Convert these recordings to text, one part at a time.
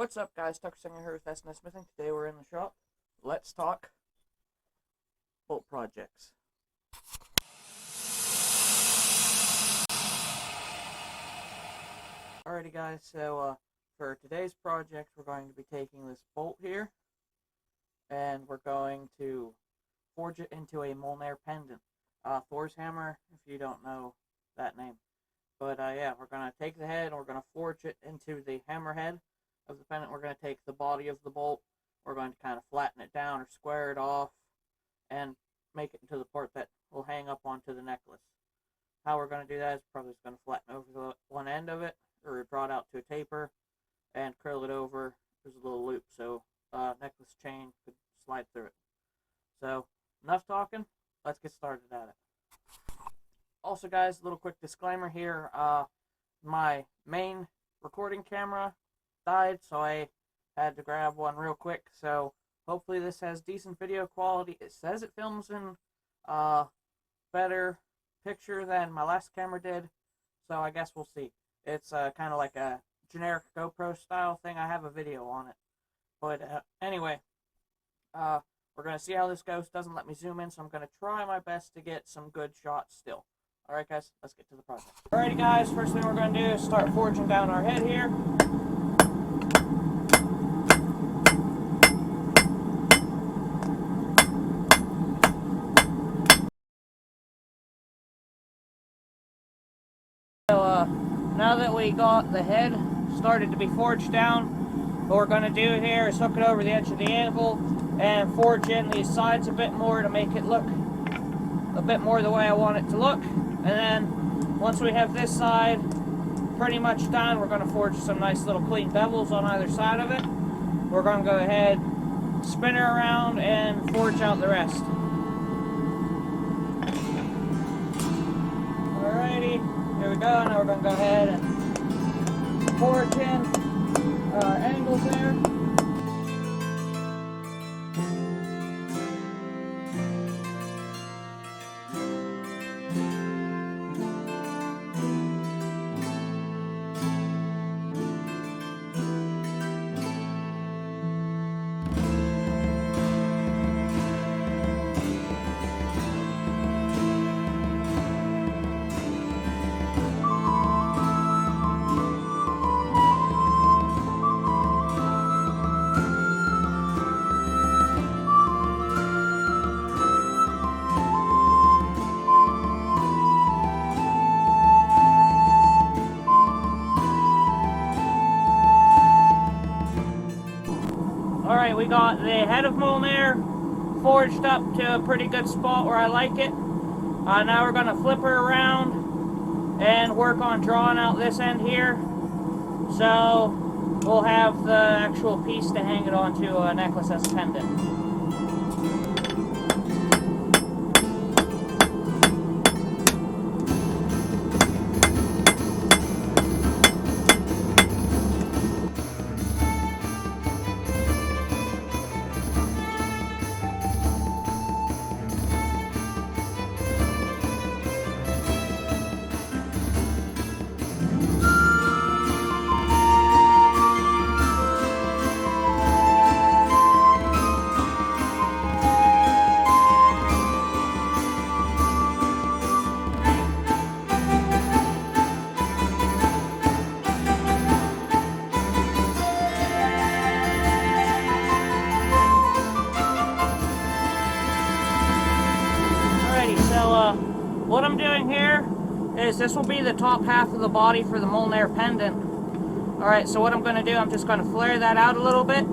What's up, guys? Tucker Singer here with SNS Smithing. Today we're in the shop. Let's talk bolt projects. Alrighty, guys. So for today's project, we're going to be taking this bolt here, and we're going to forge it into a Mjolnir pendant. Thor's Hammer, if you don't know that name. But yeah, we're going to take the head and we're going to forge it into the hammer head of the pendant. We're going to take the body of the bolt, we're going to kind of flatten it down or square it off and make it into the part that will hang up onto the necklace. How we're going to do that is probably just going to flatten over the one end of it, or draw it out to a taper and curl it over. There's a little loop so necklace chain could slide through it. So enough talking, let's get started at it. Also, guys, a little quick disclaimer here. My main recording camera died, so I had to grab one real quick. So hopefully this has decent video quality. It says it films in better picture than my last camera did, so I guess we'll see. It's kind of like a generic GoPro style thing. I have a video on it. But anyway, we're going to see how this goes. Doesn't let me zoom in, so I'm going to try my best to get some good shots still. Alright, guys, let's get to the project. Alrighty, guys, first thing we're going to do is start forging down our head here. So, now that we got the head started to be forged down, what we're going to do here is hook it over the edge of the anvil and forge in these sides a bit more to make it look a bit more the way I want it to look. And then once we have this side pretty much done, we're going to forge some nice little clean bevels on either side of it. We're going to go ahead, spin her around, and forge out the rest. Alrighty, here we go. Now we're going to go ahead and forge in our angles there. Alright, we got the head of Mjolnir forged up to a pretty good spot where I like it. Now we're going to flip her around and work on drawing out this end here. So we'll have the actual piece to hang it onto a necklace as a pendant. What I'm doing here is this will be the top half of the body for the Mjolnir pendant. Alright, so what I'm going to do, I'm just going to flare that out a little bit.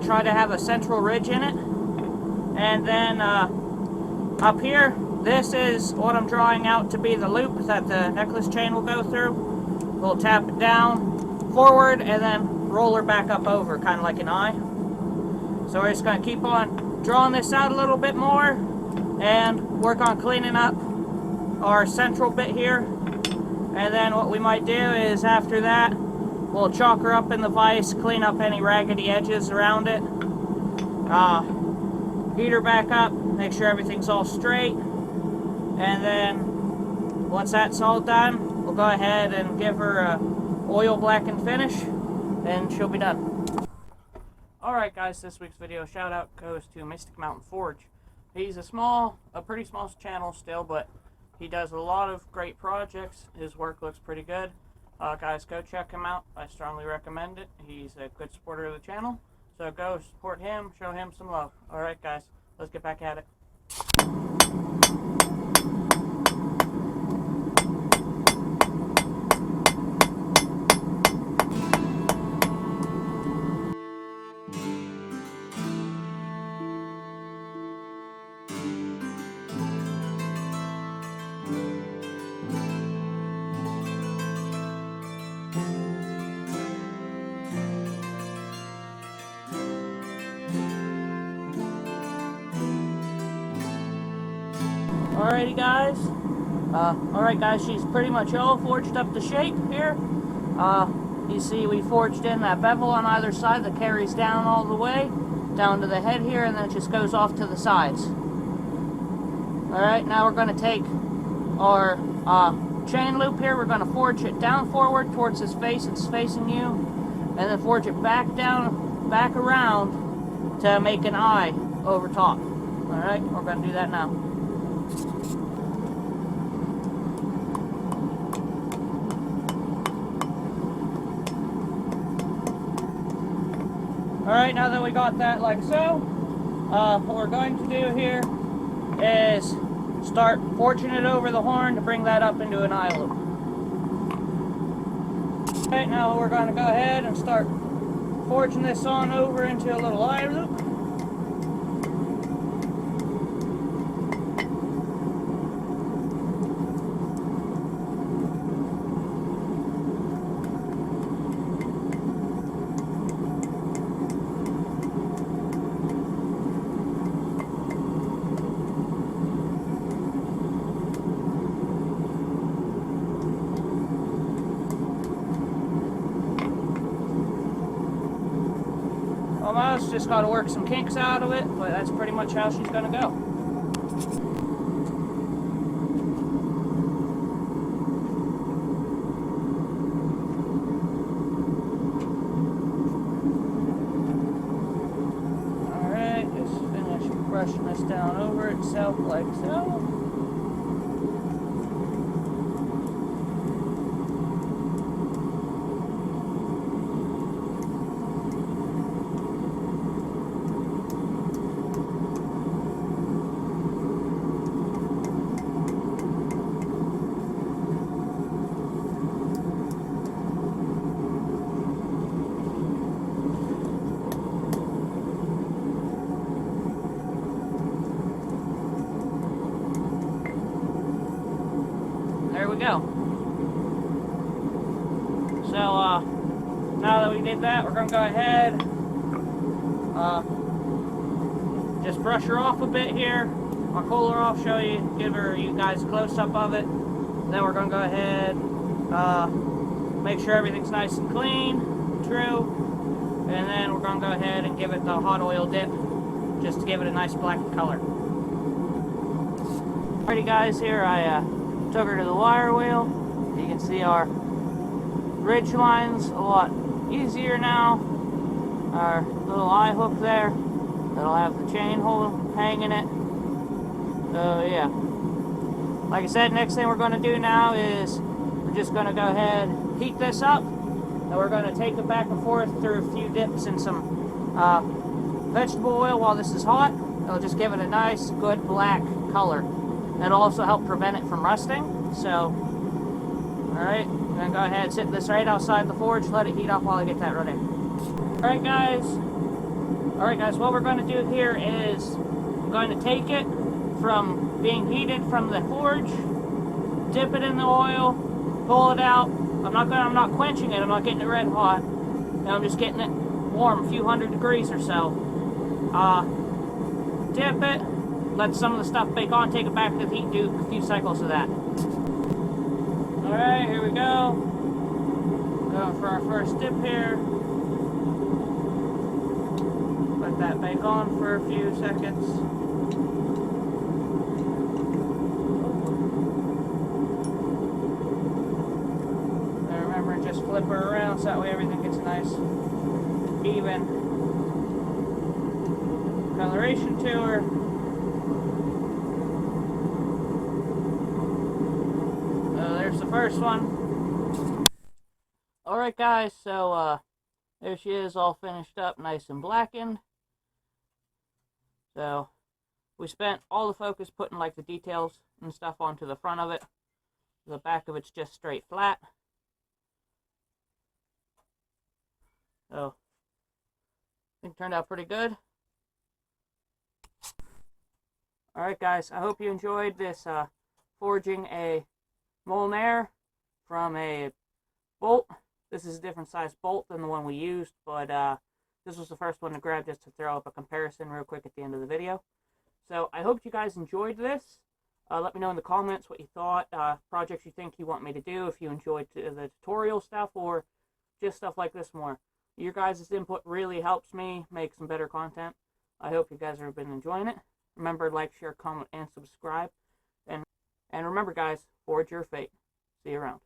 Try to have a central ridge in it. And then up here, this is what I'm drawing out to be the loop that the necklace chain will go through. We'll tap it down forward and then roll her back up over, kind of like an eye. So we're just going to keep on drawing this out a little bit more and work on cleaning up our central bit here. And then what we might do is after that we'll chalk her up in the vise, clean up any raggedy edges around it, heat her back up, make sure everything's all straight, and then once that's all done we'll go ahead and give her a oil blackened finish and she'll be done. Alright guys, this week's video shout out goes to Mystic Mountain Forge. He's a pretty small channel still, but he does a lot of great projects. His work looks pretty good. Guys, go check him out. I strongly recommend it. He's a good supporter of the channel. So go support him, show him some love. Alright guys, let's get back at it. Alright guys, she's pretty much all forged up to shape here. You see we forged in that bevel on either side that carries down all the way, down to the head here, and then it just goes off to the sides. Alright, now we're going to take our chain loop here, we're going to forge it down forward towards his face, it's facing you, and then forge it back down, back around to make an eye over top. Alright, we're going to do that now. Alright, now that we got that like so, what we're going to do here is start forging it over the horn to bring that up into an eye loop. Alright, now we're going to go ahead and start forging this on over into a little eye loop. Almost, just got to work some kinks out of it, but that's pretty much how she's going to go. Alright, just finish brushing this down over itself like so. There we go. So, now that we did that, we're going to go ahead, just brush her off a bit here. I'll cool her off, show you, give you guys a close-up of it. Then we're going to go ahead, make sure everything's nice and clean, true, and then we're going to go ahead and give it the hot oil dip, just to give it a nice black color. Alrighty guys, here I took her to the wire wheel. You can see our ridge lines a lot easier now. Our little eye hook there, that'll have the chain hole hanging it. So yeah, like I said, next thing we're going to do now is we're just going to go ahead, heat this up, and we're going to take it back and forth through a few dips in some vegetable oil while this is hot. It'll just give it a nice, good black color. It'll also help prevent it from rusting. So, alright, I'm going to go ahead and sit this right outside the forge, let it heat up while I get that ready. Alright guys, what we're going to do here is I'm going to take it from being heated from the forge, dip it in the oil, pull it out. I'm not quenching it, I'm not getting it red hot. And I'm just getting it warm, a few hundred degrees or so. Dip it, let some of the stuff bake on, take it back to the heat, do a few cycles of that. Alright, here we go. Going for our first dip here. Let that bake on for a few seconds. And remember, just flip her around so that way everything gets nice nice even coloration to her. There's the first one. Alright guys, so there she is, all finished up, nice and blackened. So we spent all the focus putting like the details and stuff onto the front of it. The back of it's just straight flat. So I think it turned out pretty good. Alright guys, I hope you enjoyed this forging a Mjolnir from a bolt. This is a different size bolt than the one we used, but this was the first one to grab just to throw up a comparison real quick at the end of the video. So I hope you guys enjoyed this. Let me know in the comments what you thought, projects you think you want me to do, if you enjoyed the tutorial stuff or just stuff like this more. Your guys' input really helps me make some better content. I hope you guys have been enjoying it. Remember, like, share, comment, and subscribe. And remember, guys, forge your fate. See you around.